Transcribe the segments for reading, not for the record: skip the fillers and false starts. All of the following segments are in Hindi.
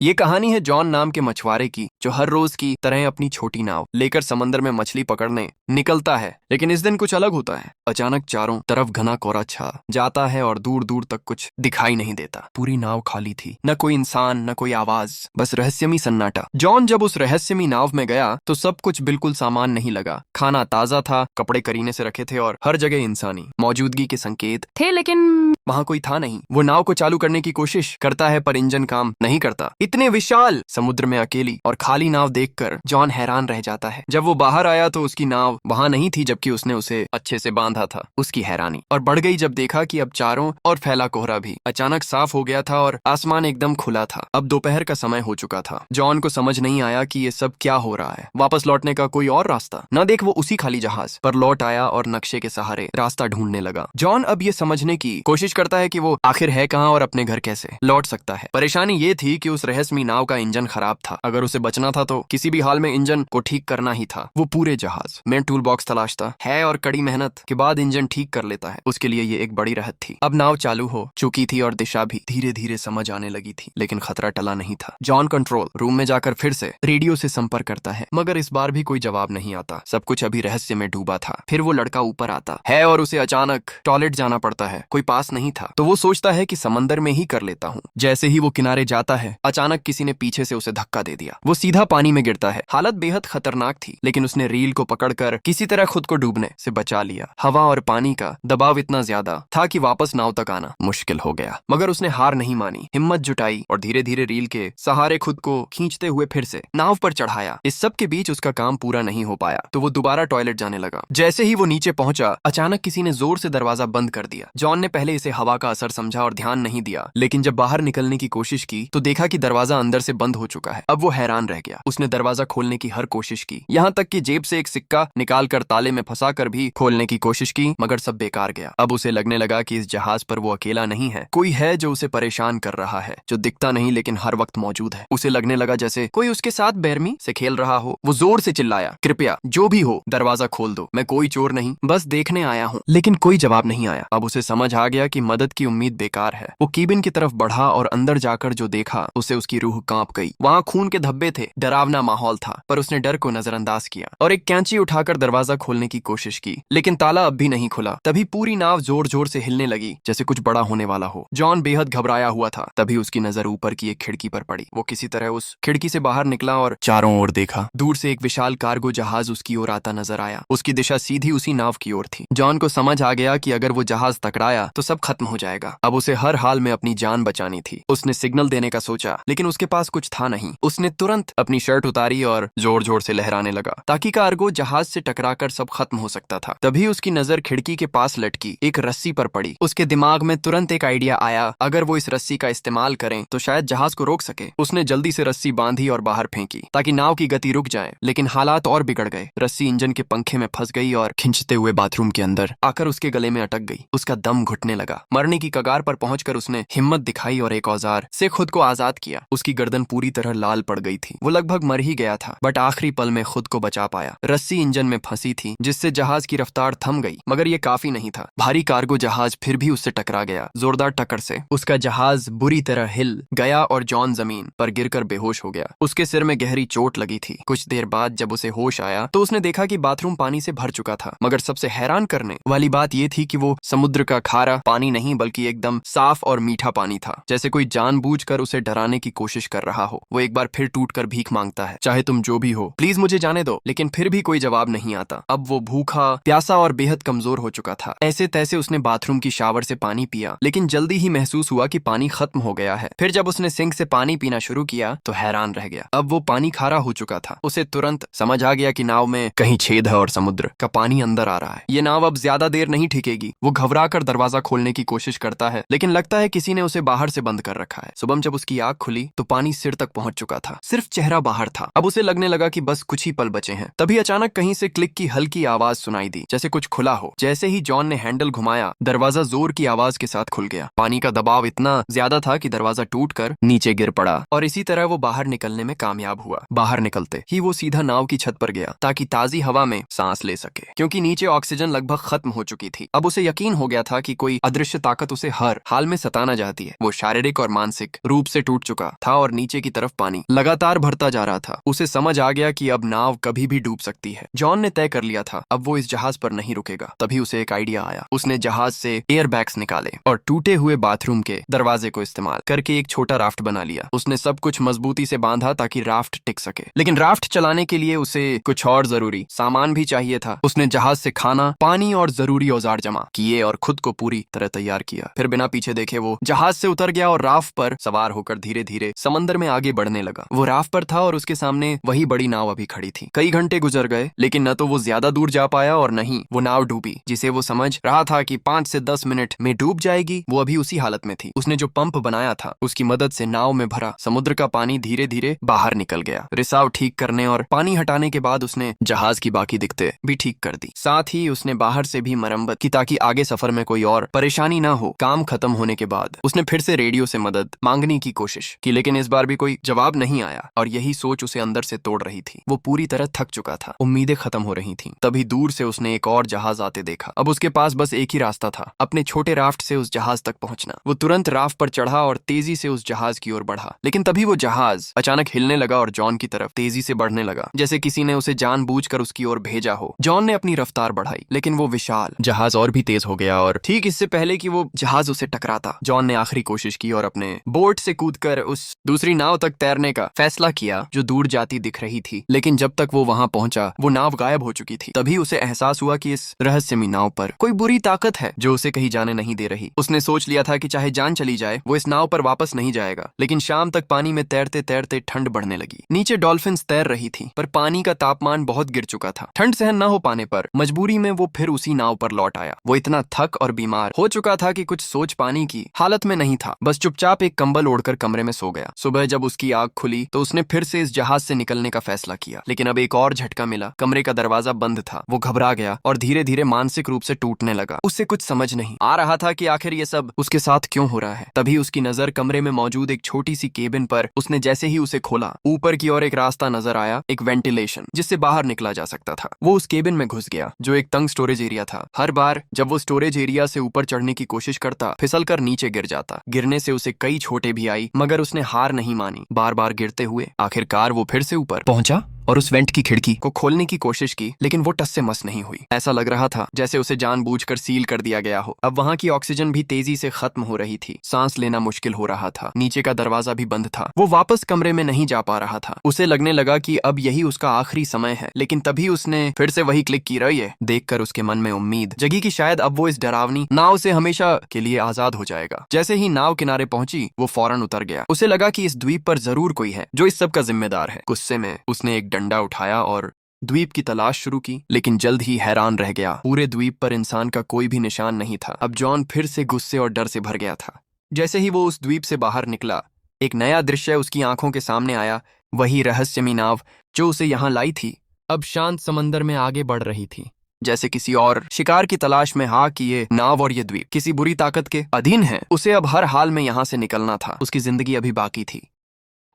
ये कहानी है जॉन नाम के मछुआरे की, जो हर रोज की तरह अपनी छोटी नाव लेकर समंदर में मछली पकड़ने निकलता है। लेकिन इस दिन कुछ अलग होता है। अचानक चारों तरफ घना कोहरा छा जाता है और दूर दूर तक कुछ दिखाई नहीं देता। पूरी नाव खाली थी, न कोई इंसान, न कोई आवाज, बस रहस्यमयी सन्नाटा। जॉन जब उस रहस्यमयी नाव में गया तो सब कुछ बिल्कुल सामान नहीं लगा। खाना ताजा था, कपड़े करीने से रखे थे और हर जगह इंसानी मौजूदगी के संकेत थे, लेकिन वहाँ कोई था नहीं। वो नाव को चालू करने की कोशिश करता है पर इंजन काम नहीं करता। इतने विशाल समुद्र में अकेली और खाली नाव देखकर जॉन हैरान रह जाता है। जब वो बाहर आया तो उसकी नाव वहाँ नहीं थी, जबकि उसने उसे अच्छे से बांधा था। उसकी हैरानी और बढ़ गई जब देखा कि अब चारों और फैला कोहरा भी अचानक साफ हो गया था और आसमान एकदम खुला था। अब दोपहर का समय हो चुका था। जॉन को समझ नहीं आया कि ये सब क्या हो रहा है। वापस लौटने का कोई और रास्ता न देख वो उसी खाली जहाज पर लौट आया और नक्शे के सहारे रास्ता ढूंढने लगा। जॉन अब ये समझने की कोशिश करता है कि वो आखिर है कहाँ और अपने घर कैसे लौट सकता है। परेशानी ये थी कि उस रहस्यमयी नाव का इंजन खराब था। अगर उसे बचना था तो किसी भी हाल में इंजन को ठीक करना ही था। वो पूरे जहाज में टूल बॉक्स तलाशता है और कड़ी मेहनत के बाद इंजन ठीक कर लेता है। उसके लिए ये एक बड़ी राहत थी। अब नाव चालू हो चुकी थी और दिशा भी धीरे धीरे समझ आने लगी थी, लेकिन खतरा टला नहीं था। जॉन कंट्रोल रूम में जाकर फिर से रेडियो से संपर्क करता है, मगर इस बार भी कोई जवाब नहीं आता। सब कुछ अभी रहस्य में डूबा था। फिर वो लड़का ऊपर आता है और उसे अचानक टॉयलेट जाना पड़ता है। कोई पास नहीं था तो वो सोचता है कि समंदर में ही कर लेता हूँ। जैसे ही वो किनारे जाता है, अचानक किसी ने पीछे से उसे धक्का दे दिया। वो सीधा पानी में गिरता है। हालत बेहद खतरनाक थी, लेकिन उसने रील को पकड़कर किसी तरह खुद को डूबने से बचा लिया। हवा और पानी का दबाव इतना ज्यादा था कि वापस नाव तक आना मुश्किल हो गया, मगर उसने हार नहीं मानी। हिम्मत जुटाई और धीरे धीरे रील के सहारे खुद को खींचते हुए फिर से नाव पर चढ़ाया। इस सब के बीच उसका काम पूरा नहीं हो पाया तो वो दोबारा टॉयलेट जाने लगा। जैसे ही वो नीचे पहुंचा, अचानक किसी ने जोर से दरवाजा बंद कर दिया। जॉन ने पहले इसे हवा का असर समझा और ध्यान नहीं दिया, लेकिन जब बाहर निकलने की कोशिश की तो देखा कि दरवाजा अंदर से बंद हो चुका है। अब वो हैरान रह गया। उसने दरवाजा खोलने की हर कोशिश की, यहाँ तक कि जेब से एक सिक्का निकालकर ताले में फंसाकर भी खोलने की कोशिश की, मगर सब बेकार गया। अब उसे लगने लगा कि इस जहाज पर वो अकेला नहीं है। कोई है जो उसे परेशान कर रहा है, जो दिखता नहीं लेकिन हर वक्त मौजूद है। उसे लगने लगा जैसे कोई उसके साथ बेरमी से खेल रहा हो। वो जोर से चिल्लाया, कृपया जो भी हो दरवाजा खोल दो, मैं कोई चोर नहीं, बस देखने आया हूँ। लेकिन कोई जवाब नहीं आया। अब उसे समझ आ गया कि मदद की उम्मीद बेकार है। वो केबिन की तरफ बढ़ा और अंदर जाकर जो देखा उसे उसकी रूह कांप गई। वहाँ खून के धब्बे थे, डरावना माहौल था, पर उसने डर को नजरअंदाज किया और एक कैंची उठाकर दरवाजा खोलने की कोशिश की, लेकिन ताला अब भी नहीं खुला। तभी पूरी नाव जोर जोर से हिलने लगी, जैसे कुछ बड़ा होने वाला हो। जॉन बेहद घबराया हुआ था। तभी उसकी नजर ऊपर की एक खिड़की पर पड़ी। वो किसी तरह उस खिड़की से बाहर निकला और चारों ओर देखा। दूर से एक विशाल कार्गो जहाज उसकी ओर आता नजर आया। उसकी दिशा सीधी उसी नाव की ओर थी। जॉन को समझ आ गया कि अगर वो जहाज टकराया तो सब खत्म हो जाएगा। अब उसे हर हाल में अपनी जान बचानी थी। उसने सिग्नल देने का सोचा, लेकिन उसके पास कुछ था नहीं। उसने तुरंत अपनी शर्ट उतारी और जोर जोर से लहराने लगा, ताकि कार्गो जहाज से टकराकर सब खत्म हो सकता था। तभी उसकी नजर खिड़की के पास लटकी एक रस्सी पर पड़ी। उसके दिमाग में तुरंत एक आइडिया आया, अगर वो इस रस्सी का इस्तेमाल करें तो शायद जहाज को रोक सके। उसने जल्दी से रस्सी बांधी और बाहर फेंकी, ताकि नाव की गति रुक जाए। लेकिन हालात और बिगड़ गए। रस्सी इंजन के पंखे में फंस गई और खिंचते हुए बाथरूम के अंदर आकर उसके गले में अटक गई। उसका दम घुटने लगा। मरने की कगार पर पहुंचकर उसने हिम्मत दिखाई और एक औजार से खुद को आजाद किया। उसकी गर्दन पूरी तरह लाल पड़ गई थी। वो लगभग मर ही गया था, बट आखिरी पल में खुद को बचा पाया। रस्सी इंजन में फंसी थी, जिससे जहाज की रफ्तार थम गई, मगर ये काफी नहीं था। भारी कार्गो जहाज फिर भी उससे टकरा गया। जोरदार टक्कर से उसका जहाज बुरी तरह हिल गया और जॉन जमीन पर गिरकर बेहोश हो गया। उसके सिर में गहरी चोट लगी थी। कुछ देर बाद जब उसे होश आया तो उसने देखा कि बाथरूम पानी से भर चुका था, मगर सबसे हैरान करने वाली बात यह थी कि वो समुद्र का खारा पानी नहीं, बल्कि एकदम साफ और मीठा पानी था, जैसे कोई जानबूझकर उसे डराने की कोशिश कर रहा हो। वो एक बार फिर टूटकर भीख मांगता है, चाहे तुम जो भी हो, प्लीज मुझे जाने दो। लेकिन फिर भी कोई जवाब नहीं आता। अब वो भूखा, प्यासा और बेहद कमजोर हो चुका था। ऐसे तैसे उसने बाथरूम की शावर से पानी पिया, लेकिन जल्दी ही महसूस हुआ कि पानी खत्म हो गया है। फिर जब उसने सिंक से पानी पीना शुरू किया तो हैरान रह गया। अब वो पानी खारा हो चुका था। उसे तुरंत समझ आ गया कि नाव में कहीं छेद है और समुद्र का पानी अंदर आ रहा है। ये नाव अब ज्यादा देर नहीं टिकेगी। वो घबराकर दरवाजा खोलने की कोशिश करता है, लेकिन लगता है किसी ने उसे बाहर से बंद कर रखा है। सुबह जब उसकी आंख खुली तो पानी सिर तक पहुंच चुका था, सिर्फ चेहरा बाहर था। अब उसे लगने लगा कि बस कुछ ही पल बचे हैं। तभी अचानक कहीं से क्लिक की हल्की आवाज सुनाई दी, जैसे कुछ खुला हो। जैसे ही जॉन ने हैंडल घुमाया, दरवाजा जोर की आवाज के साथ खुल गया। पानी का दबाव इतना ज्यादा था कि दरवाजा टूटकर नीचे गिर पड़ा और इसी तरह वो बाहर निकलने में कामयाब हुआ। बाहर निकलते ही वो सीधा नाव की छत पर गया, ताकि ताजी हवा में सांस ले सके, क्योंकि नीचे ऑक्सीजन लगभग खत्म हो चुकी थी। अब उसे यकीन हो गया था कि कोई अदृश्य ताकत उसे हर हाल में सताना चाहती है। वो शारीरिक और मानसिक रूप से टूट चुका चुका था और नीचे की तरफ पानी लगातार भरता जा रहा था। उसे समझ आ गया कि अब नाव कभी भी डूब सकती है। जॉन ने तय कर लिया था अब वो इस जहाज पर नहीं रुकेगा। तभी उसे एक आइडिया आया। उसने जहाज से एयर बैग्स निकाले और टूटे हुए बाथरूम के दरवाजे को इस्तेमाल करके एक छोटा राफ्ट बना लिया। उसने सब कुछ मजबूती से बांधा ताकि राफ्ट टिक सके, लेकिन राफ्ट चलाने के लिए उसे कुछ और जरूरी सामान भी चाहिए था। उसने जहाज से खाना, पानी और जरूरी औजार जमा किए और खुद को पूरी तरह तैयार किया। फिर बिना पीछे देखे वो जहाज से उतर गया और राफ्ट पर सवार होकर धीरे धीरे समंदर में आगे बढ़ने लगा। वो राफ्ट पर था और उसके सामने वही बड़ी नाव अभी खड़ी थी। कई घंटे गुजर गए, लेकिन न तो वो ज्यादा दूर जा पाया और न ही वो नाव डूबी, जिसे वो समझ रहा था कि 5 से 10 मिनट में डूब जाएगी। वो अभी उसी हालत में थी। उसने जो पंप बनाया था उसकी मदद से नाव में भरा समुद्र का पानी धीरे धीरे बाहर निकल गया। रिसाव ठीक करने और पानी हटाने के बाद उसने जहाज की बाकी दिक्कतें भी ठीक कर दी। साथ ही उसने बाहर से भी मरम्मत की ताकि आगे सफर में कोई और परेशानी ना हो। काम खत्म होने के बाद उसने फिर से रेडियो से मदद मांगने की कोशिश की, लेकिन इस बार भी कोई जवाब नहीं आया और यही सोच उसे अंदर से तोड़ रही थी। वो पूरी तरह थक चुका था, उम्मीदें खत्म हो रही थीं। तभी दूर से उसने एक और जहाज आते देखा। अब उसके पास बस एक ही रास्ता था, अपने छोटे राफ्ट से उस जहाज तक पहुंचना। वो तुरंत राफ्ट पर चढ़ा और तेजी से उस जहाज की ओर बढ़ा, लेकिन तभी वो जहाज अचानक हिलने लगा और जॉन की तरफ तेजी से बढ़ने लगा, जैसे किसी ने उसे जानबूझकर उसकी ओर भेजा हो। जॉन ने अपनी रफ्तार बढ़ाई, लेकिन वो विशाल जहाज और भी तेज हो गया और ठीक इससे पहले कि वो जहाज उसे टकराता, जॉन ने आखिरी कोशिश की और अपने बोट से कूदकर उस दूसरी नाव तक तैरने का फैसला किया जो दूर जाती दिख रही थी। लेकिन जब तक वो वहां पहुंचा वो नाव गायब हो चुकी थी। तभी उसे एहसास हुआ कि इस रहस्यमयी नाव पर कोई बुरी ताकत है जो उसे कहीं जाने नहीं दे रही। उसने सोच लिया था कि चाहे जान चली जाए वो इस नाव पर वापस नहीं जाएगा। लेकिन शाम तक पानी में तैरते तैरते ठंड बढ़ने लगी। नीचे डॉल्फिन्स तैर रही थी, पर पानी का तापमान बहुत गिर चुका था। ठंड सहन न हो पाने पर मजबूरी में वो फिर उसी नाव पर लौट आया। वो इतना थक और बीमार हो चुका था कि कुछ सोच पाने की हालत में नहीं था। बस चुपचाप एक कंबल ओढ़कर कमरे में सो गया। सुबह जब उसकी आंख खुली तो उसने फिर से इस जहाज से निकलने का फैसला किया, लेकिन अब एक और झटका मिला। कमरे का दरवाजा बंद था। वो घबरा गया और धीरे धीरे मानसिक रूप से टूटने लगा। उससे कुछ समझ नहीं आ रहा था कि आखिर ये सब उसके साथ क्यों हो रहा है। तभी उसकी नजर कमरे में मौजूद एक छोटी सी केबिन पर। उसने जैसे ही उसे खोला, ऊपर की ओर एक रास्ता नजर आया, एक वेंटिलेशन जिससे बाहर निकला जा सकता था। वो उस केबिन में घुस गया जो एक तंग स्टोरेज एरिया था। हर बार जब वो स्टोरेज एरिया से ऊपर चढ़ने की कोशिश करता, फिसल कर नीचे गिर जाता। गिरने से उसे कई चोटें भी आई, मगर उसने हार नहीं मानी। बार बार गिरते हुए आखिरकार वो फिर से ऊपर पहुंचा और उस वेंट की खिड़की को खोलने की कोशिश की, लेकिन वो टस से मस नहीं हुई। ऐसा लग रहा था जैसे उसे जानबूझकर सील कर दिया गया हो। अब वहां की ऑक्सीजन भी तेजी से खत्म हो रही थी। सांस लेना मुश्किल हो रहा था। नीचे का दरवाजा भी बंद था। वो वापस कमरे में नहीं जा पा रहा था। उसे लगने लगा कि अब यही उसका आखिरी समय है। लेकिन तभी उसने फिर से वही क्लिक की। रही है देखकर उसके मन में उम्मीद जगी कि शायद अब वो इस डरावनी नाव से हमेशा के लिए आजाद हो जाएगा। जैसे ही नाव किनारे पहुंची वो फौरन उतर गया। उसे लगा कि इस द्वीप पर जरूर कोई है जो इस सब का जिम्मेदार है। गुस्से में उसने एक डंडा उठाया और द्वीप की तलाश शुरू की, लेकिन जल्द ही हैरान रह गया। पूरे द्वीप पर इंसान का कोई भी निशान नहीं था। अब जॉन फिर से गुस्से और डर से भर गया था। जैसे ही वो उस द्वीप से बाहर निकला, एक नया दृश्य उसकी आंखों के सामने आया। वही रहस्यमयी नाव जो उसे यहाँ लाई थी, अब शांत समंदर में आगे बढ़ रही थी, जैसे किसी और शिकार की तलाश में। हाँ कि ये नाव और ये द्वीप किसी बुरी ताकत के अधीन है। उसे अब हर हाल में यहाँ से निकलना था। उसकी जिंदगी अभी बाकी थी।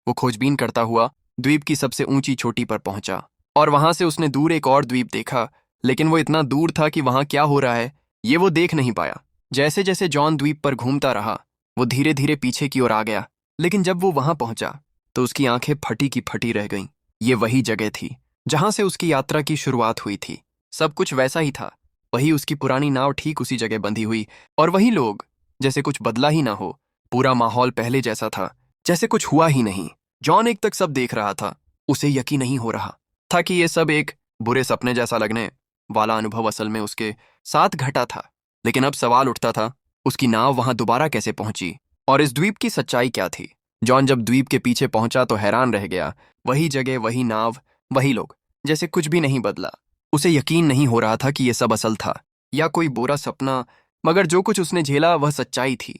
वो खोजबीन करता हुआ द्वीप की सबसे ऊंची चोटी पर पहुंचा और वहां से उसने दूर एक और द्वीप देखा, लेकिन वो इतना दूर था कि वहां क्या हो रहा है ये वो देख नहीं पाया। जैसे जैसे जॉन द्वीप पर घूमता रहा, वो धीरे धीरे पीछे की ओर आ गया, लेकिन जब वो वहां पहुंचा तो उसकी आंखें फटी की फटी रह गईं। ये वही जगह थी जहां से उसकी यात्रा की शुरुआत हुई थी। सब कुछ वैसा ही था। वही उसकी पुरानी नाव ठीक उसी जगह बंधी हुई और वही लोग, जैसे कुछ बदला ही ना हो। पूरा माहौल पहले जैसा था, जैसे कुछ हुआ ही नहीं। जॉन एक तक सब देख रहा था। उसे यकीन नहीं हो रहा था कि ये सब एक बुरे सपने जैसा लगने वाला अनुभव असल में उसके साथ घटा था। लेकिन अब सवाल उठता था, उसकी नाव वहां दोबारा कैसे पहुंची और इस द्वीप की सच्चाई क्या थी। जॉन जब द्वीप के पीछे पहुंचा तो हैरान रह गया। वही जगह, वही नाव, वही लोग, जैसे कुछ भी नहीं बदला। उसे यकीन नहीं हो रहा था कि यह सब असल था या कोई बुरा सपना, मगर जो कुछ उसने झेला वह सच्चाई थी।